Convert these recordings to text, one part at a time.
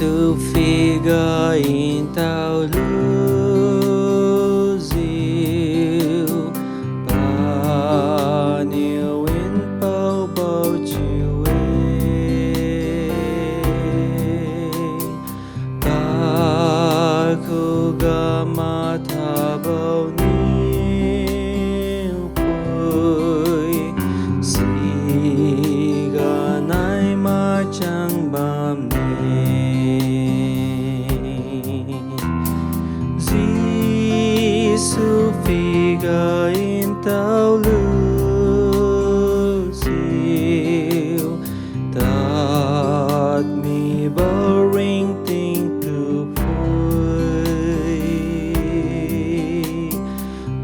Giêsu figa in tau lưu ba niu in bao bao chiu ba khu ga ma tha bao niu pui si ga nai ma chang bam Giêsu figa in tau lưu siêu tạt mi bao ring tình từ phơi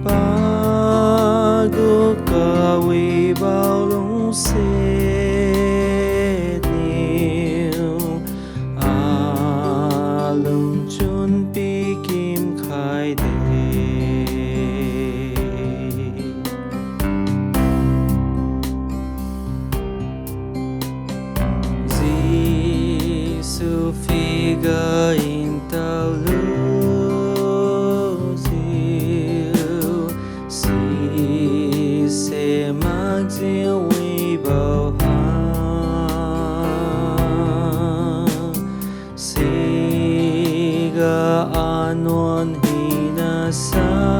ba gu ca vi bao lung se niu a lung chun pi kim khai de Giêsu figa in tau lưu diệu si se mag diệu vi bao hang si ga anon hina sa